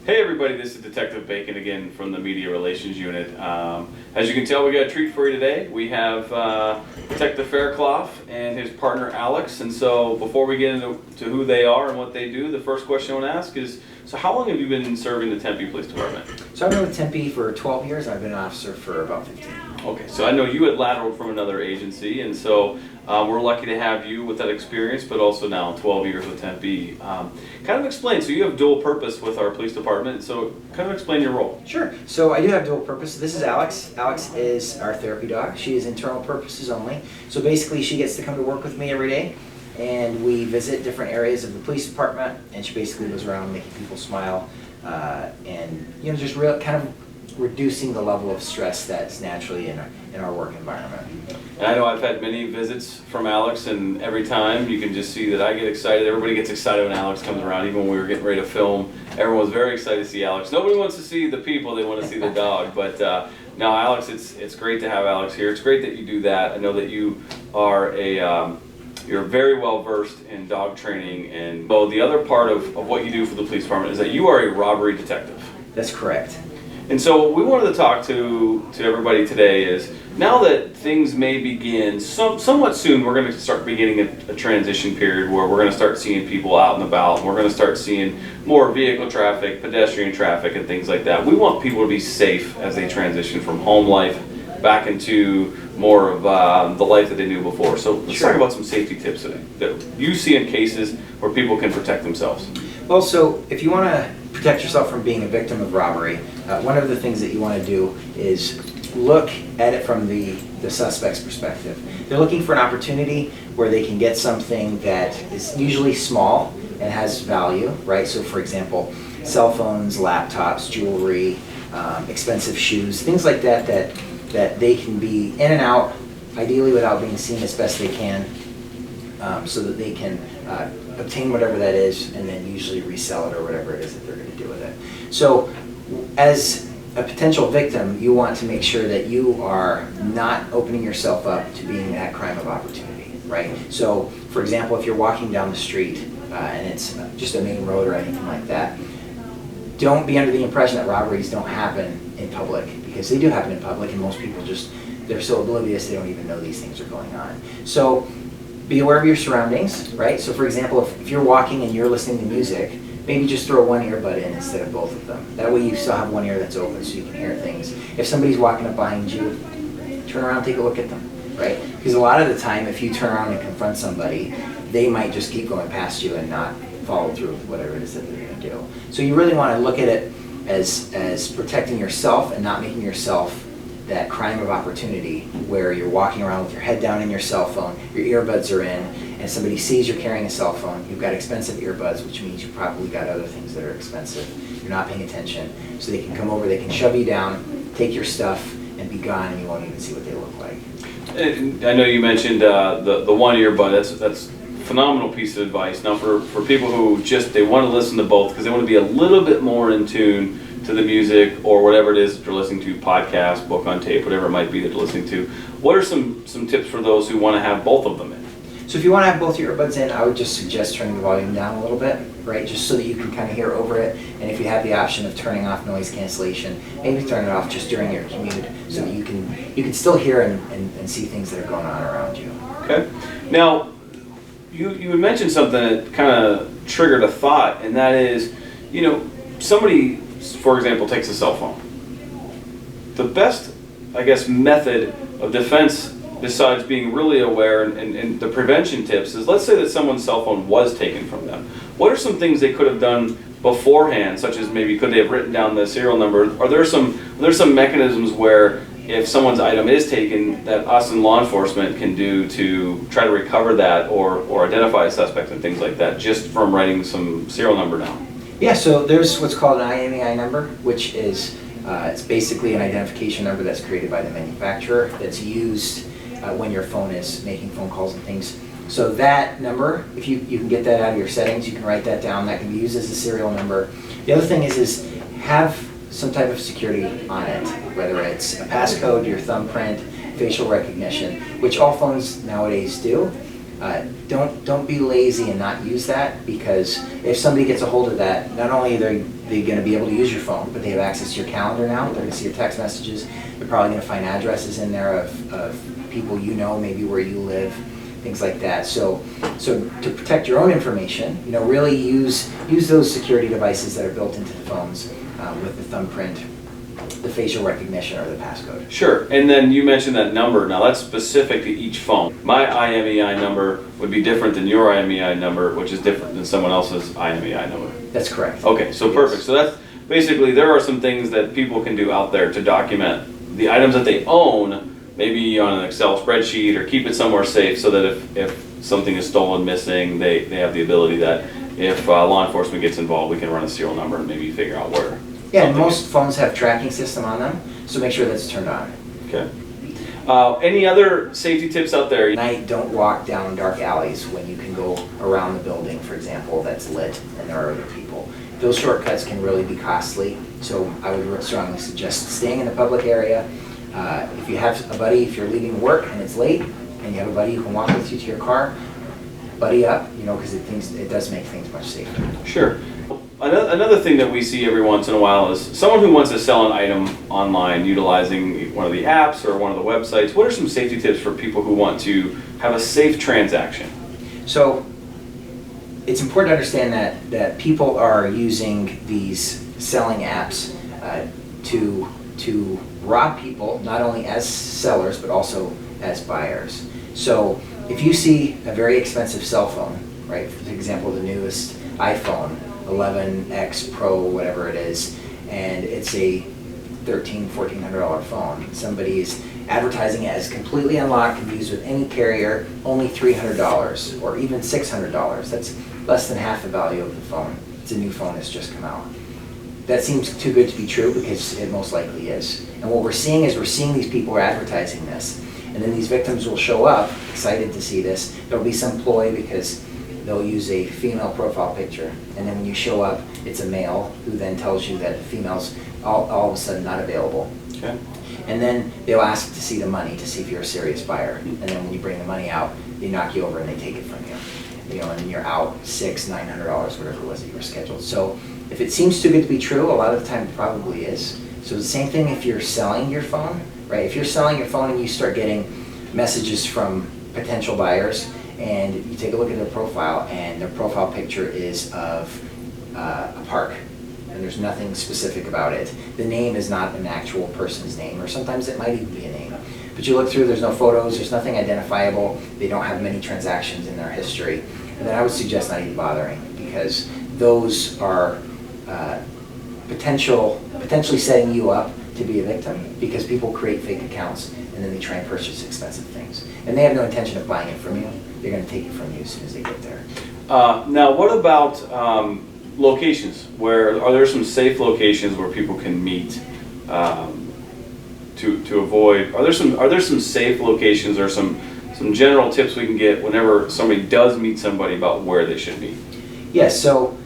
Hey everybody, this is Detective Bacon again from the Media Relations Unit. As you can tell, we got a treat for you today. We have Detective Fairclough and his partner Alex. And so before we get into who they are and what they do, the first question I want to ask is, so how long have you been serving the Tempe Police Department? So I've been with Tempe for 12 years. I've been an officer for about 15. Okay, so I know you had lateraled from another agency, and so we're lucky to have you with that experience, but also now 12 years with Tempe. Kind of explain, so you have dual purpose with our police department, so kind of explain your role. Sure. So I do have dual purpose. This is Alex. Alex is our therapy dog. She is internal purposes only. So basically she gets to come to work with me every day, and we visit different areas of the police department, and she basically goes around making people smile and just real kind of reducing the level of stress that's naturally in our work environment. And I know I've had many visits from Alex, and every time you can just see that I get excited. Everybody gets excited when Alex comes around. Even when we were getting ready to film, everyone was very excited to see Alex. Nobody wants to see the people, they want to see the dog. But now Alex, it's great to have Alex here. It's great that you do that. I know that you are you're very well versed in dog training, and well, the other part of what you do for the police department is that you are a robbery detective. That's correct. And so what we wanted to talk to everybody today is, now that things may begin somewhat soon, we're going to start beginning a transition period where we're going to start seeing people out and about, and we're going to start seeing more vehicle traffic, pedestrian traffic, and things like that. We want people to be safe as they transition from home life back into more of the life that they knew before. So let's talk about some safety tips that you see in cases where people can protect themselves. Well, so if you want to protect yourself from being a victim of robbery, one of the things that you want to do is look at it from the suspect's perspective. They're looking for an opportunity where they can get something that is usually small and has value, right? So for example, cell phones, laptops, jewelry, expensive shoes, things like that that they can be in and out, ideally without being seen as best they can, so that they can obtain whatever that is and then usually resell it or whatever it is that they're going to do with it. So as a potential victim, you want to make sure that you are not opening yourself up to being that crime of opportunity, right? So for example, if you're walking down the street and it's just a main road or anything like that, don't be under the impression that robberies don't happen in public, because they do happen in public, and most people they're so oblivious they don't even know these things are going on. So be aware of your surroundings, right? So for example, if you're walking and you're listening to music, maybe just throw one earbud in instead of both of them. That way you still have one ear that's open so you can hear things. If somebody's walking up behind you, turn around and take a look at them, right? Because a lot of the time, if you turn around and confront somebody, they might just keep going past you and not follow through with whatever it is that they're going to do. So you really want to look at it as protecting yourself and not making yourself that crime of opportunity where you're walking around with your head down in your cell phone, your earbuds are in, and somebody sees you're carrying a cell phone, you've got expensive earbuds, which means you probably got other things that are expensive. You're not paying attention. So they can come over, they can shove you down, take your stuff, and be gone, and you won't even see what they look like. And I know you mentioned the one earbud. That's a phenomenal piece of advice. Now for people who they want to listen to both because they want to be a little bit more in tune to the music or whatever it is that they're listening to, podcast, book on tape, whatever it might be that they're listening to, what are some tips for those who want to have both of them in? So if you want to have both your earbuds in, I would just suggest turning the volume down a little bit, right? Just so that you can kind of hear over it. And if you have the option of turning off noise cancellation, maybe turn it off just during your commute so that you can still hear and see things that are going on around you. Okay. Now, you had mentioned something that kind of triggered a thought, and that is, somebody, for example, takes a cell phone. The best, I guess, method of defense, besides being really aware and the prevention tips, is let's say that someone's cell phone was taken from them. What are some things they could have done beforehand, such as maybe could they have written down the serial number? Are there some mechanisms where if someone's item is taken that us in law enforcement can do to try to recover that or identify a suspect and things like that just from writing some serial number down? Yeah, so there's what's called an IMEI number, which is it's basically an identification number that's created by the manufacturer that's used when your phone is making phone calls and things. So that number, if you can get that out of your settings, you can write that down. That can be used as a serial number. The other thing is have some type of security on it, whether it's a passcode, your thumbprint, facial recognition, which all phones nowadays do. Don't be lazy and not use that, because if somebody gets a hold of that, not only are they they're going to be able to use your phone, but they have access to your calendar now. They're going to see your text messages. They're probably going to find addresses in there of people you know, maybe where you live, things like that. So to protect your own information, really use those security devices that are built into the phones with the thumbprint, the facial recognition, or the passcode. Sure, and then you mentioned that number. Now that's specific to each phone. My IMEI number would be different than your IMEI number, which is different than someone else's IMEI number. That's correct. Okay, so perfect. So that's basically, there are some things that people can do out there to document the items that they own, maybe on an Excel spreadsheet, or keep it somewhere safe so that if something is stolen, missing, they have the ability that if law enforcement gets involved, we can run a serial number and maybe figure out where. Yeah, and most phones have tracking system on them, so make sure that's turned on. Okay. Any other safety tips out there? At night, don't walk down dark alleys when you can go around the building, for example, that's lit and there are other people. Those shortcuts can really be costly, so I would strongly suggest staying in the public area. If you have a buddy, if you're leaving work and it's late, and you have a buddy who can walk with you to your car, buddy up, because it does make things much safer. Sure. Another thing that we see every once in a while is someone who wants to sell an item online utilizing one of the apps or one of the websites. What are some safety tips for people who want to have a safe transaction? So it's important to understand that people are using these selling apps to rob people, not only as sellers but also as buyers. So if you see a very expensive cell phone, right, for example the newest iPhone 11X Pro, whatever it is, and it's a $1,400 phone. Somebody is advertising it as completely unlocked, can be used with any carrier, only $300 or even $600. That's less than half the value of the phone. It's a new phone that's just come out. That seems too good to be true because it most likely is. And what we're seeing is these people are advertising this, and then these victims will show up excited to see this. There'll be some ploy because they'll use a female profile picture, and then when you show up, it's a male who then tells you that the female's all of a sudden not available. Okay. And then they'll ask to see the money to see if you're a serious buyer. And then when you bring the money out, they knock you over and they take it from you. And you're out $600, $900, whatever it was that you were scheduled. So if it seems too good to be true, a lot of the time it probably is. So the same thing if you're selling your phone, right? If you're selling your phone and you start getting messages from potential buyers, and you take a look at their profile, and their profile picture is of a park, and there's nothing specific about it. The name is not an actual person's name, or sometimes it might even be a name. But you look through, there's no photos, there's nothing identifiable, they don't have many transactions in their history, and then I would suggest not even bothering, because those are potentially setting you up to be a victim, because people create fake accounts and then they try and purchase expensive things. And they have no intention of buying it from you. They're going to take it from you as soon as they get there. Now, what about locations? Are there some safe locations where people can meet to avoid? Are there some safe locations or some general tips we can get whenever somebody does meet somebody about where they should be? Yes. So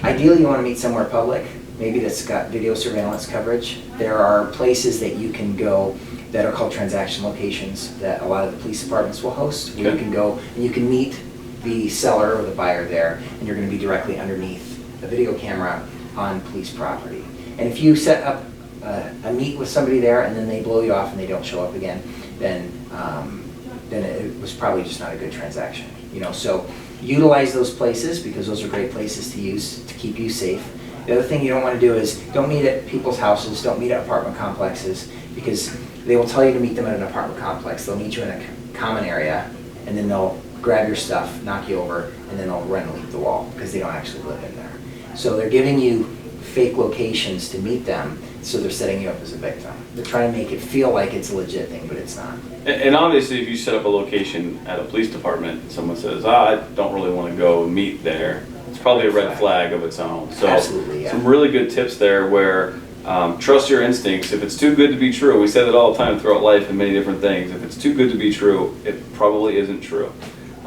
ideally, you want to meet somewhere public, maybe that's got video surveillance coverage. There are places that you can go that are called transaction locations that a lot of the police departments will host, where you can go and you can meet the seller or the buyer there, and you're going to be directly underneath a video camera on police property. And if you set up a meet with somebody there and then they blow you off and they don't show up again, then it was probably just not a good transaction. So utilize those places, because those are great places to use to keep you safe. The other thing you don't want to do is don't meet at people's houses, don't meet at apartment complexes, because they will tell you to meet them at an apartment complex. They'll meet you in a common area, and then they'll grab your stuff, knock you over, and then they'll run and leave the wall, because they don't actually live in there. So they're giving you fake locations to meet them, so they're setting you up as a victim. They're trying to make it feel like it's a legit thing, but it's not. And obviously, if you set up a location at a police department and someone says, I don't really want to go meet there, it's probably a red flag of its own. So absolutely, yeah. Some really good tips there where trust your instincts. If it's too good to be true, we say that all the time throughout life and many different things. If it's too good to be true, it probably isn't true.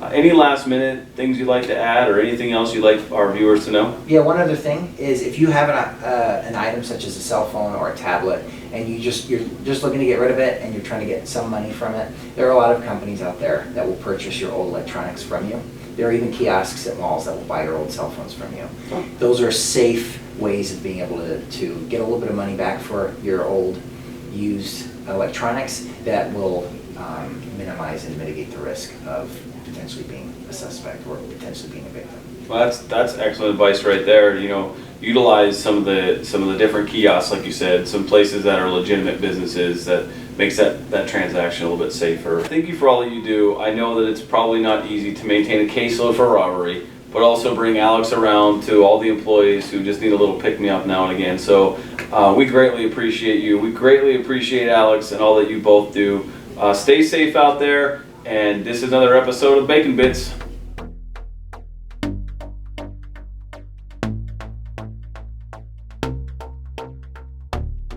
Any last minute things you'd like to add, or anything else you'd like our viewers to know? Yeah, one other thing is if you have an item such as a cell phone or a tablet and you're just looking to get rid of it and you're trying to get some money from it, there are a lot of companies out there that will purchase your old electronics from you. There are even kiosks at malls that will buy your old cell phones from you. Those are safe ways of being able to get a little bit of money back for your old used electronics that will minimize and mitigate the risk of potentially being a suspect or potentially being a victim. Well, that's excellent advice right there. You know, utilize some of the different kiosks, like you said, some places that are legitimate businesses that makes that transaction a little bit safer. Thank you for all that you do. I know that it's probably not easy to maintain a caseload for robbery, but also bring Alex around to all the employees who just need a little pick-me-up now and again. So we greatly appreciate you. We greatly appreciate Alex and all that you both do. Stay safe out there, and this is another episode of Bacon Bits.